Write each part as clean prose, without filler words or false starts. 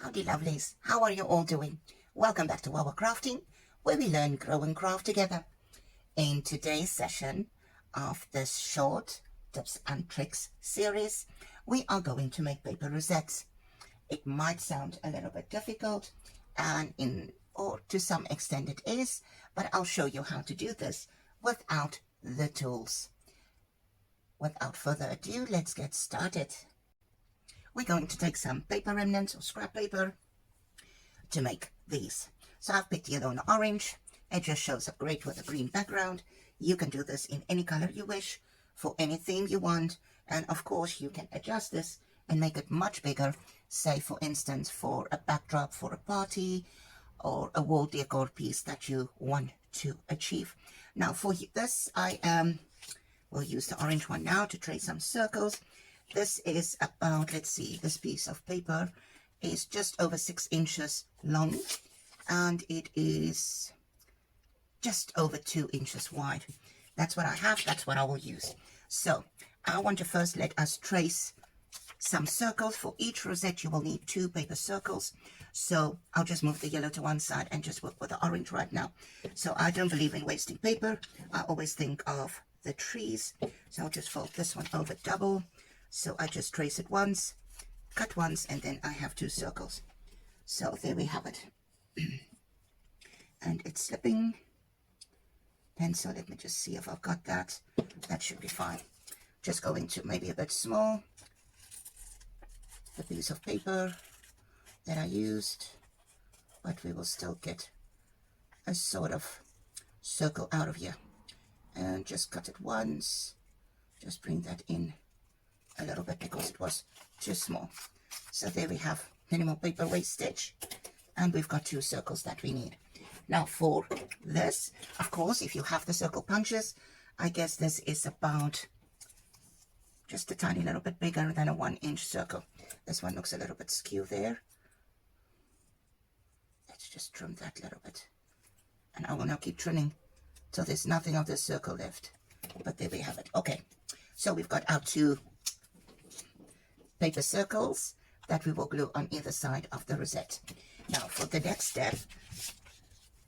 Howdy lovelies, how are you all doing? Welcome back to our crafting, where we learn, grow and craft together. In today's session of this short tips and tricks series, we are going to make paper rosettes. It might sound a little bit difficult, and to some extent it is, but I'll show you how to do this without the tools. Without further ado, let's get started. We're going to take some paper remnants or scrap paper to make these. So I've picked yellow and orange. It just shows up great with a green background. You can do this in any color you wish, for any theme you want, and of course you can adjust this and make it much bigger, say for instance for a backdrop for a party or a wall decor piece that you want to achieve. Now for this I will use the orange one now to trace some circles. This is about, let's see, this piece of paper is just over 6 inches long, and it is just over 2 inches wide. That's what I have, that's what I will use. So I want to first let us trace some circles. For each rosette you will need 2 paper circles. So I'll just move the yellow to one side and just work with the orange right now. So I don't believe in wasting paper. I always think of the trees. So I'll just fold this one over double. So I just trace it once, cut once, and then I have 2 circles. So there we have it. And it's slipping. Pencil, let me just see if I've got that. That should be fine. Just going to maybe a bit small. The piece of paper that I used, but we will still get a sort of circle out of here. And just cut it once. Just bring that in a little bit because it was too small. So there we have minimal paper wastage, and we've got 2 circles that we need. Now for this, of course, if you have the circle punches, I guess this is about just a tiny little bit bigger than a 1-inch circle. This one looks a little bit skew there. Let's just trim that little bit, and I will now keep trimming till there's nothing of the circle left. But there we have it. Okay, so we've got our 2 paper circles that we will glue on either side of the rosette. Now for the next step,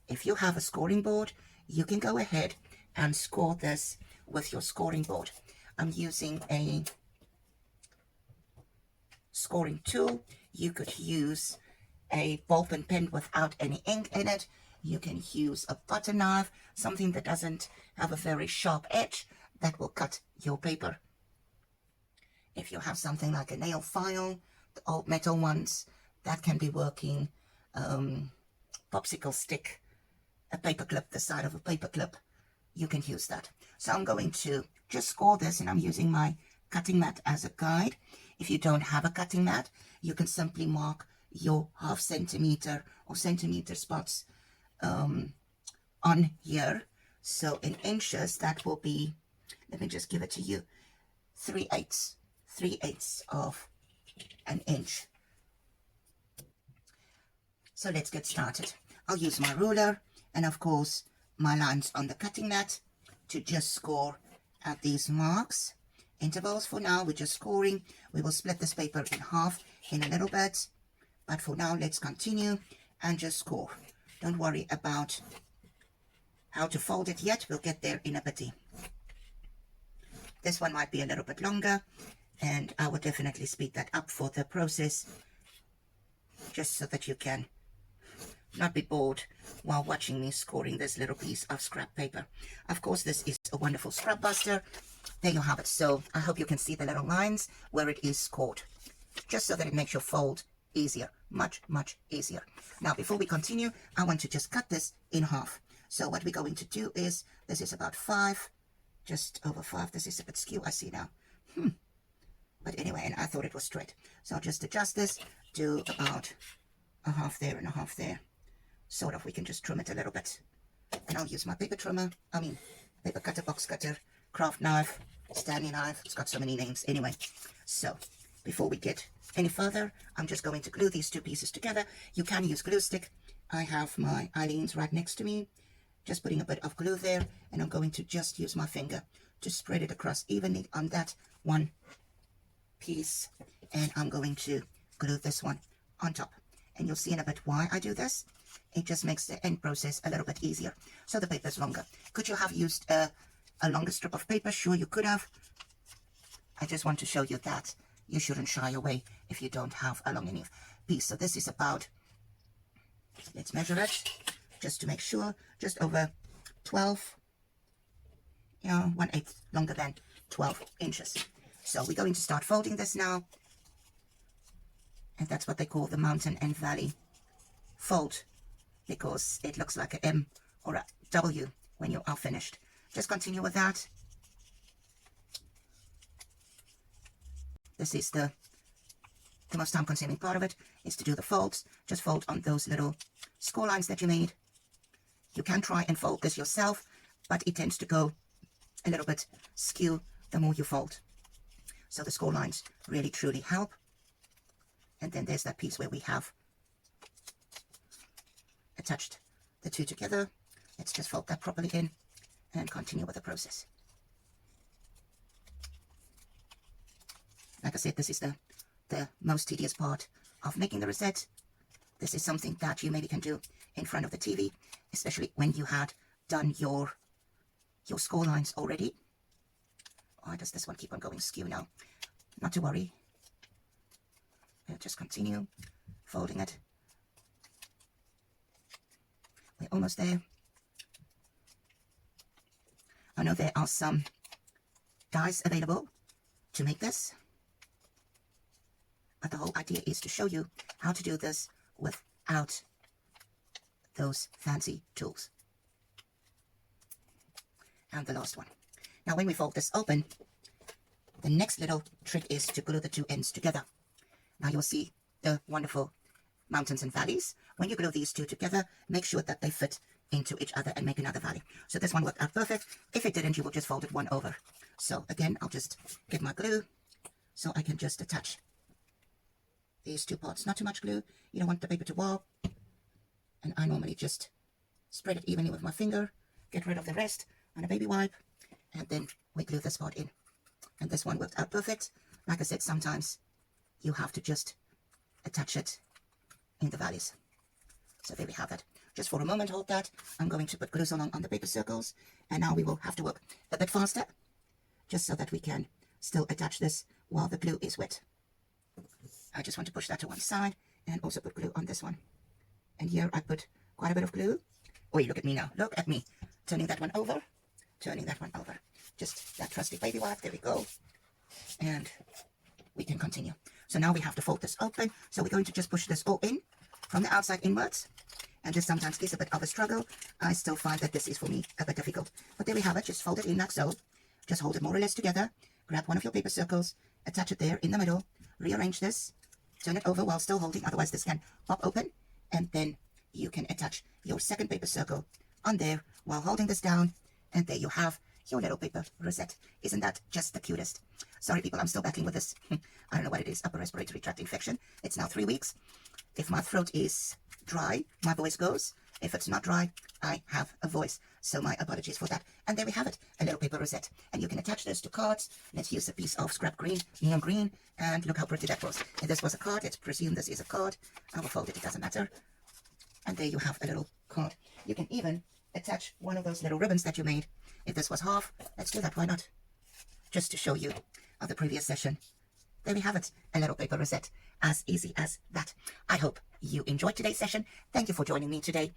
if you have a scoring board, you can go ahead and score this with your scoring board. I'm using a scoring tool. You could use a ballpoint pen without any ink in it. You can use a butter knife, something that doesn't have a very sharp edge that will cut your paper. If you have something like a nail file, the old metal ones, that can be working. Popsicle stick, a paperclip, the side of a paperclip, you can use that. So I'm going to just score this, and I'm using my cutting mat as a guide. If you don't have a cutting mat, you can simply mark your ½ centimeter or centimeter spots on here. So in inches, that will be, let me just give it to you, 3/8 of an inch. So let's get started. I'll use my ruler and of course my lines on the cutting mat to just score at these marks. Intervals for now, we're just scoring. We will split this paper in half in a little bit, but for now let's continue and just score. Don't worry about how to fold it yet, we'll get there in a bit. This one might be a little bit longer, and I will definitely speed that up for the process, just so that you can not be bored while watching me scoring this little piece of scrap paper. Of course, this is a wonderful scrap buster. There you have it. So I hope you can see the little lines where it is scored, just so that it makes your fold easier, much easier. Now before we continue, I want to just cut this in half. So what we're going to do is, this is about 5, just over 5. This is a bit skew, I see now. But anyway, and I thought it was straight. So I'll just adjust this, do about a half there and a half there. Sort of, we can just trim it a little bit. And I'll use my paper trimmer, paper cutter, box cutter, craft knife, Stanley knife. It's got so many names anyway. So before we get any further, I'm just going to glue these 2 pieces together. You can use glue stick. I have my Eileen's right next to me. Just putting a bit of glue there, and I'm going to just use my finger to spread it across evenly on that one piece, and I'm going to glue this one on top. And you'll see in a bit why I do this. It just makes the end process a little bit easier. So the paper is longer. Could you have used a longer strip of paper? Sure, you could have. I just want to show you that you shouldn't shy away if you don't have a long enough piece. So this is about, let's measure it just to make sure, just over 12, 1/8 longer than 12 inches. So we're going to start folding this now. And that's what they call the mountain and valley fold, because it looks like an M or a W when you are finished. Just continue with that. This is the most time-consuming part of it, is to do the folds. Just fold on those little score lines that you made. You can try and fold this yourself, but it tends to go a little bit skew the more you fold. So the score lines really truly help. And then there's that piece where we have attached the two together. Let's just fold that properly in and continue with the process. Like I said, this is the most tedious part of making the rosette. This is something that you maybe can do in front of the TV, especially when you had done your score lines already. Why does this one keep on going skew now? Not to worry. We'll just continue folding it. We're almost there. I know there are some dies available to make this, but the whole idea is to show you how to do this without those fancy tools. And the last one. Now when we fold this open, the next little trick is to glue the two ends together. Now you'll see the wonderful mountains and valleys. When you glue these two together, make sure that they fit into each other and make another valley. So this one worked out perfect. If it didn't, you will just fold it one over. So again, I'll just get my glue so I can just attach these two parts. Not too much glue. You don't want the paper to warp. And I normally just spread it evenly with my finger, get rid of the rest on a baby wipe, and then we glue this part in. And this one worked out perfect. Like I said, sometimes you have to just attach it in the valleys. So there we have it. Just for a moment, hold that. I'm going to put glue along on the paper circles, and now we will have to work a bit faster, just so that we can still attach this while the glue is wet. I just want to push that to one side and also put glue on this one. And here I put quite a bit of glue. Oh, look at me now. Look at me. Turning that one over, turning that one over. Just that trusty baby wipe. There we go. And we can continue. So now we have to fold this open. So we're going to just push this all in from the outside inwards. And this sometimes is a bit of a struggle. I still find that this is for me a bit difficult. But there we have it. Just fold it in like so. Just hold it more or less together. Grab one of your paper circles, attach it there in the middle, rearrange this, turn it over while still holding, otherwise this can pop open, and then you can attach your second paper circle on there while holding this down, and there you have your little paper rosette. Isn't that just the cutest? Sorry people, I'm still battling with this. I don't know what it is, upper respiratory tract infection. It's now 3 weeks. If my throat is dry, my voice goes. If it's not dry, I have a voice. So my apologies for that. And there we have it, a little paper rosette. And you can attach this to cards. Let's use a piece of scrap green, neon green, and look how pretty that was. If this was a card, let's presume this is a card. I will fold it, it doesn't matter. And there you have a little card. You can even attach one of those little ribbons that you made. If this was half, let's do that, why not? Just to show you of the previous session. There we have it, a little paper rosette. As easy as that. I hope you enjoyed today's session. Thank you for joining me today.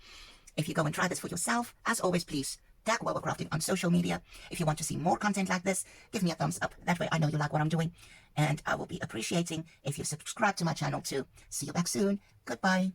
If you go and try this for yourself, as always, please tag Wowa Crafting on social media. If you want to see more content like this, give me a thumbs up. That way I know you like what I'm doing. And I will be appreciating if you subscribe to my channel too. See you back soon. Goodbye.